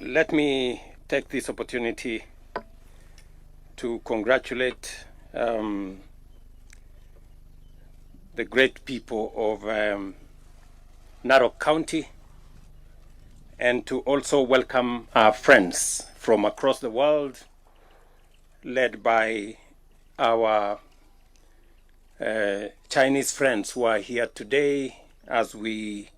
Let me take this opportunity to congratulate the great people of Narok County, and to also welcome our friends from across the world, led by our Chinese friends who are here today as we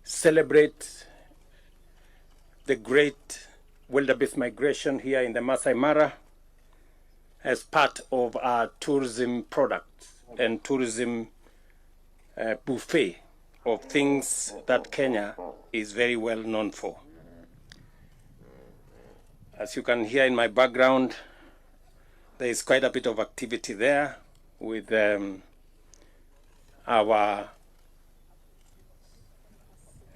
celebrate the great wildebeest migration here in the Maasai Mara as part of our tourism product and tourism buffet of things that Kenya is very well known for. As you can hear in my background, there is quite a bit of activity there with our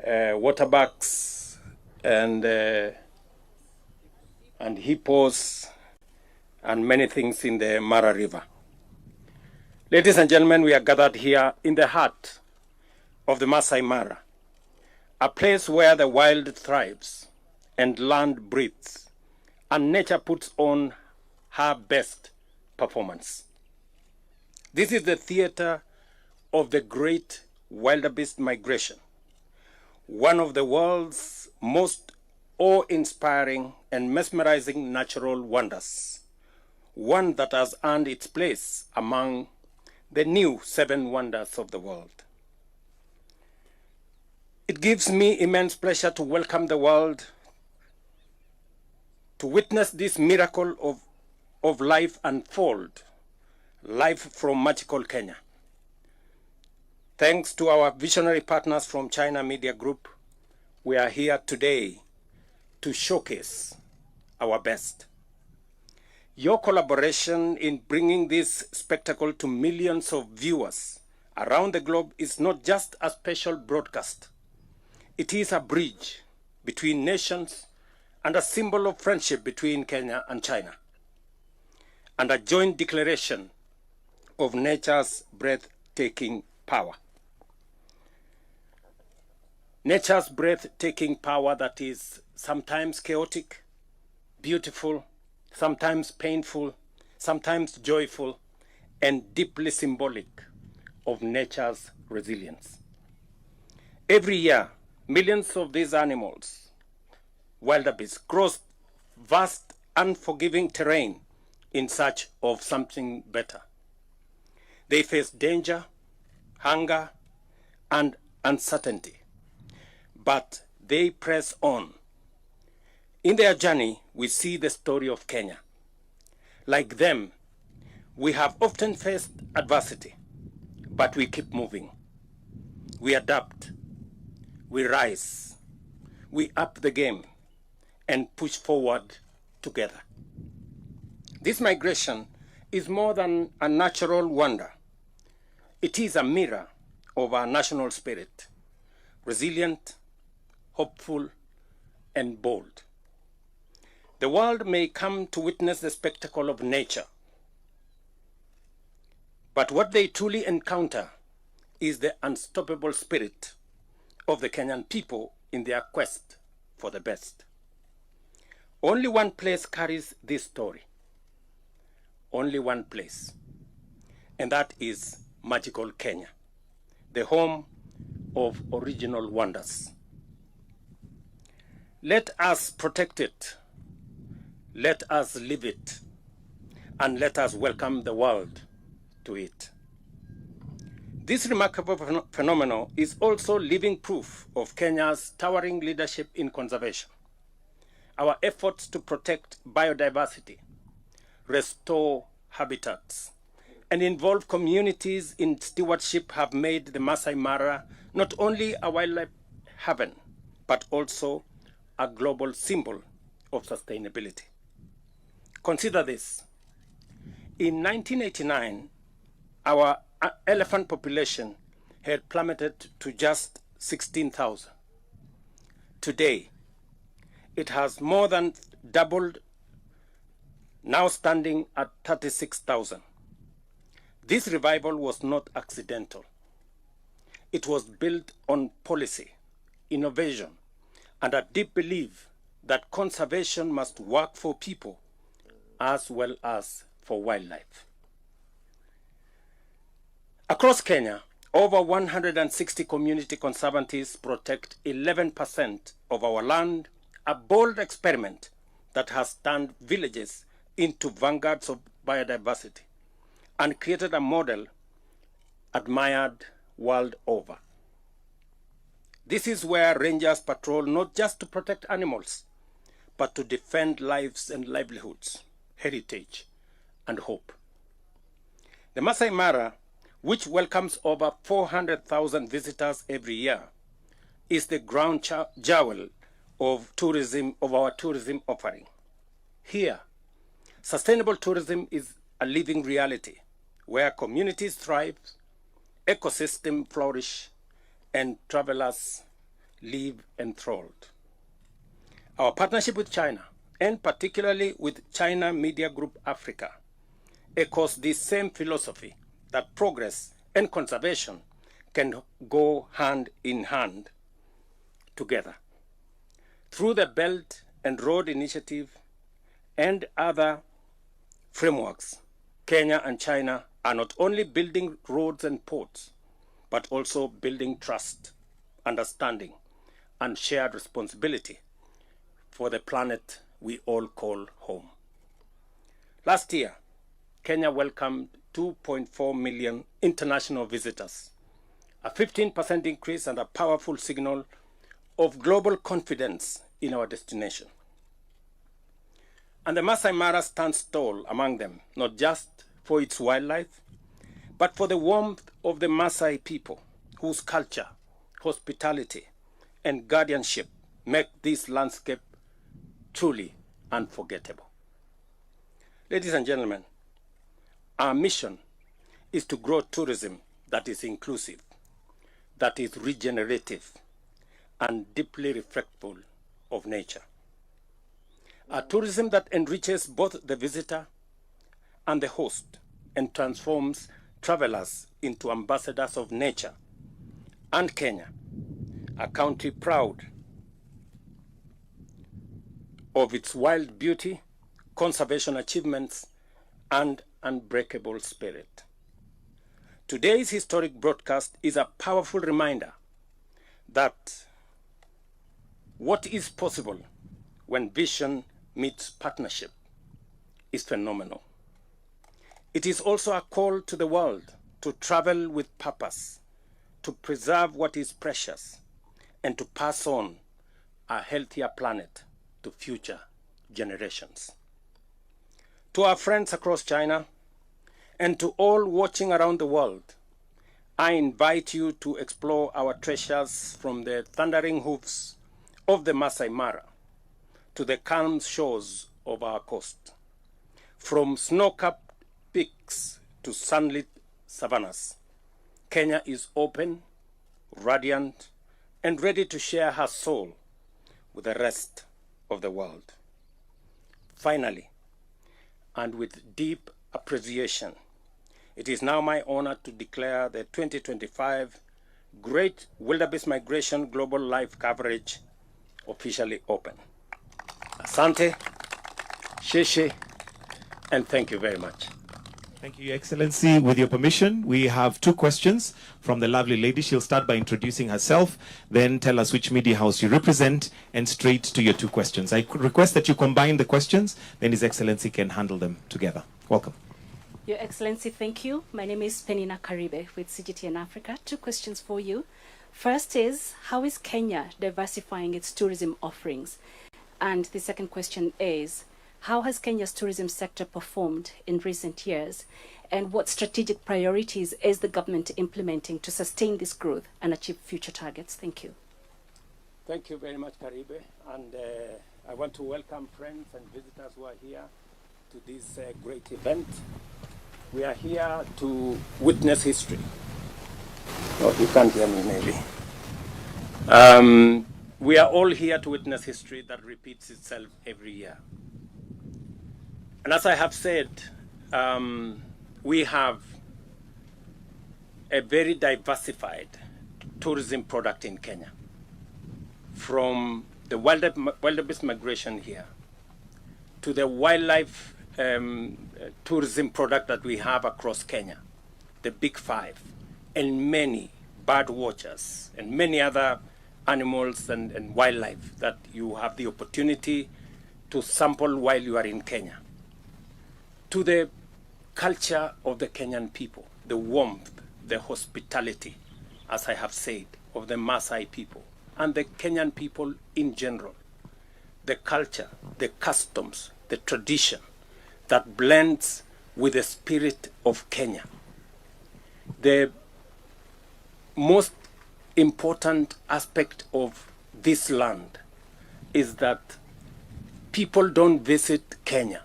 waterbucks and hippos and many things in the Mara River. Ladies and gentlemen, we are gathered here in the heart of the Maasai Mara, a place where the wild thrives and land breathes and nature puts on her best performance. This is the theater of the great wildebeest migration, one of the world's most awe-inspiring and mesmerizing natural wonders, one that has earned its place among the new 7 wonders of the world. It gives me immense pleasure to welcome the world to witness this miracle of life unfold, life from magical Kenya. Thanks to our visionary partners from China Media Group, we are here today to showcase our best. Your collaboration in bringing this spectacle to millions of viewers around the globe is not just a special broadcast. It is a bridge between nations and a symbol of friendship between Kenya and China, and a joint declaration of nature's breathtaking power. Nature's breathtaking power that is sometimes chaotic, beautiful, sometimes painful, sometimes joyful, and deeply symbolic of nature's resilience. Every year, millions of these animals, wildebeest, cross vast, unforgiving terrain in search of something better. They face danger, hunger, and uncertainty, but they press on. In their journey, we see the story of Kenya. Like them, we have often faced adversity, but we keep moving. We adapt, we rise, we up the game, and push forward together. This migration is more than a natural wonder. It is a mirror of our national spirit, resilient, hopeful, and bold. The world may come to witness the spectacle of nature, but what they truly encounter is the unstoppable spirit of the Kenyan people in their quest for the best. Only one place carries this story. Only one place. And that is magical Kenya, the home of original wonders. Let us protect it, let us live it, and let us welcome the world to it. This remarkable phenomenon is also living proof of Kenya's towering leadership in conservation. Our efforts to protect biodiversity, restore habitats, and involve communities in stewardship have made the Maasai Mara not only a wildlife haven, but also a global symbol of sustainability. Consider this. In 1989, our elephant population had plummeted to just 16,000. Today, it has more than doubled, now standing at 36,000. This revival was not accidental. It was built on policy, innovation, and a deep belief that conservation must work for people as well as for wildlife. Across Kenya, over 160 community conservancies protect 11% of our land, a bold experiment that has turned villages into vanguards of biodiversity and created a model admired world over. This is where rangers patrol not just to protect animals, but to defend lives and livelihoods, heritage, and hope. The Maasai Mara, which welcomes over 400,000 visitors every year, is the ground jewel of our tourism offering. Here, sustainable tourism is a living reality where communities thrive, ecosystems flourish, and travelers live enthralled. Our partnership with China, and particularly with China Media Group Africa, echoes this same philosophy that progress and conservation can go hand in hand together. Through the Belt and Road Initiative and other frameworks, Kenya and China are not only building roads and ports, but also building trust, understanding, and shared responsibility for the planet we all call home. Last year, Kenya welcomed 2.4 million international visitors, a 15% increase and a powerful signal of global confidence in our destination. And the Maasai Mara stands tall among them, not just for its wildlife, but for the warmth of the Maasai people, whose culture, hospitality, and guardianship make this landscape truly unforgettable. Ladies and gentlemen, our mission is to grow tourism that is inclusive, that is regenerative, and deeply respectful of nature. A tourism that enriches both the visitor and the host and transforms travelers into ambassadors of nature. And Kenya, a country proud of its wild beauty, conservation achievements, and unbreakable spirit. Today's historic broadcast is a powerful reminder that what is possible when vision meets partnership is phenomenal. It is also a call to the world to travel with purpose, to preserve what is precious, and to pass on a healthier planet to future generations. To our friends across China, and to all watching around the world, I invite you to explore our treasures from the thundering hoofs of the Maasai Mara to the calm shores of our coast, from snow-capped peaks to sunlit savannas. Kenya is open, radiant, and ready to share her soul with the rest of the world. Finally, and with deep appreciation, it is now my honor to declare the 2025 Great Wildebeest Migration Global Life Coverage officially open. Asante, sheshe, and thank you very much. Thank you, Your Excellency. With your permission, we have two questions from the lovely lady. She'll start by introducing herself, then tell us which media house you represent, and straight to your two questions. I request that you combine the questions, then His Excellency can handle them together. Welcome. Your Excellency, thank you. My name is Penina Karibe with CGTN Africa. Two questions for you. First is, how is Kenya diversifying its tourism offerings? And the second question is, how has Kenya's tourism sector performed in recent years? And what strategic priorities is the government implementing to sustain this growth and achieve future targets? Thank you. Thank you very much, Karibe. And I want to welcome friends and visitors who are here to this great event. We are here to witness history. Oh, you can't hear me, maybe. We are all here to witness history that repeats itself every year. And as I have said, we have a very diversified tourism product in Kenya. From the wildebeest migration here, to the wildlife tourism product that we have across Kenya, the Big Five, and many bird watchers and many other animals and wildlife that you have the opportunity to sample while you are in Kenya, to the culture of the Kenyan people, the warmth, the hospitality, as I have said, of the Maasai people and the Kenyan people in general, the culture, the customs, the tradition that blends with the spirit of Kenya. The most important aspect of this land is that people don't visit Kenya.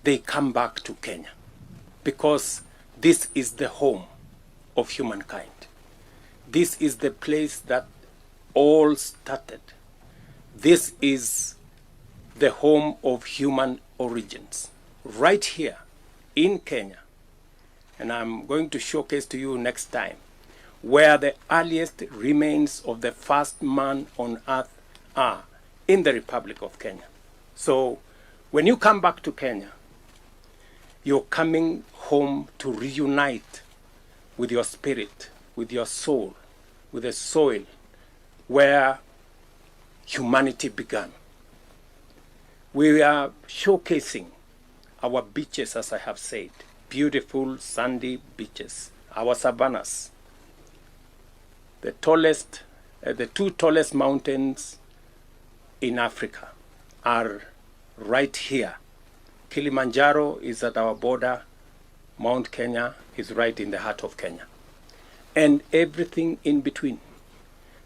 They come back to Kenya because this is the home of humankind. This is the place that all started. This is the home of human origins, right here in Kenya. And I'm going to showcase to you next time where the earliest remains of the first man on earth are, in the Republic of Kenya. So when you come back to Kenya, you're coming home to reunite with your spirit, with your soul, with the soil where humanity began. We are showcasing our beaches, as I have said, beautiful sandy beaches, our savannas, the two tallest mountains in Africa are right here. Kilimanjaro is at our border. Mount Kenya is right in the heart of Kenya. And everything in between.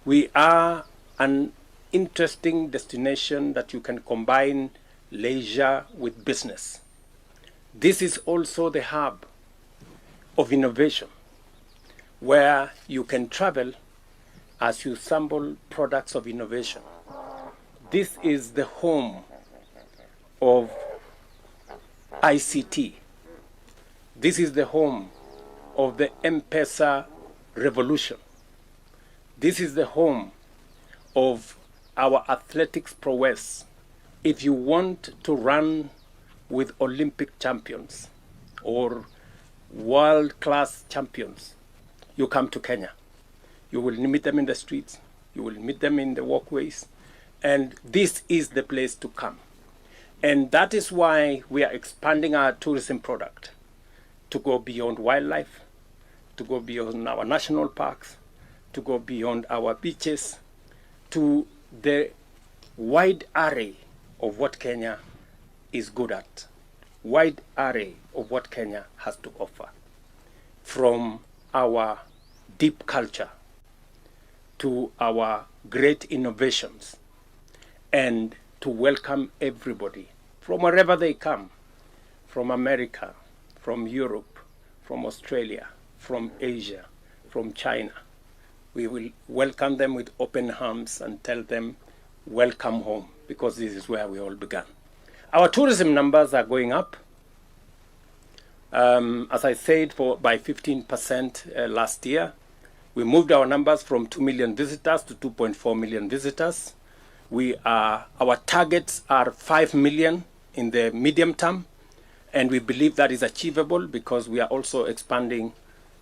We are an interesting destination that you can combine leisure with business. This is also the hub of innovation, where you can travel as you sample products of innovation. This is the home of ICT. This is the home of the M-Pesa revolution. This is the home of our athletics prowess. If you want to run with Olympic champions or world-class champions, you come to Kenya. You will meet them in the streets. You will meet them in the walkways. And this is the place to come. And that is why we are expanding our tourism product to go beyond wildlife, to go beyond our national parks, to go beyond our beaches, to the wide array of what Kenya is good at, wide array of what Kenya has to offer, from our deep culture to our great innovations, and to welcome everybody from wherever they come, from America, from Europe, from Australia, from Asia, from China. We will welcome them with open arms and tell them, welcome home, because this is where we all began. Our tourism numbers are going up. As I said, by 15% last year. We moved our numbers from 2 million visitors to 2.4 million visitors. Our targets are 5 million in the medium term, and we believe that is achievable because we are also expanding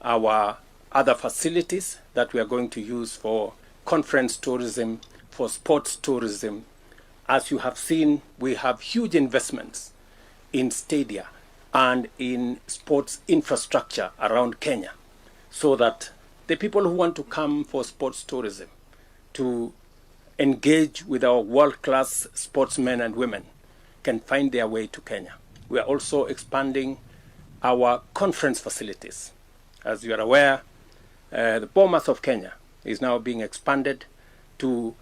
our other facilities that we are going to use for conference tourism, for sports tourism. As you have seen, we have huge investments in stadia and in sports infrastructure around Kenya, so that the people who want to come for sports tourism, to engage with our world-class sportsmen and women, can find their way to Kenya. We are also expanding our conference facilities. As you are aware, the Bomas of Kenya is now being expanded to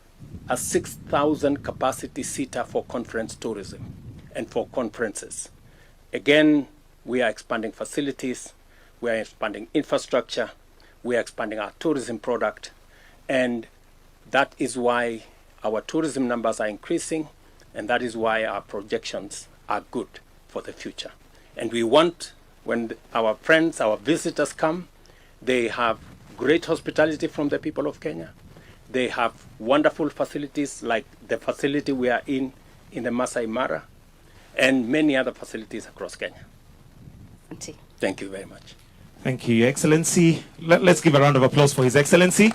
a 6,000 capacity seater for conference tourism and for conferences. Again, we are expanding facilities, we are expanding infrastructure, we are expanding our tourism product, and that is why our tourism numbers are increasing, and that is why our projections are good for the future. And we want, when our friends, our visitors come, they have great hospitality from the people of Kenya. They have wonderful facilities like the facility we are in the Maasai Mara, and many other facilities across Kenya. Auntie. Thank you very much. Thank you, Your Excellency. Let's give a round of applause for His Excellency.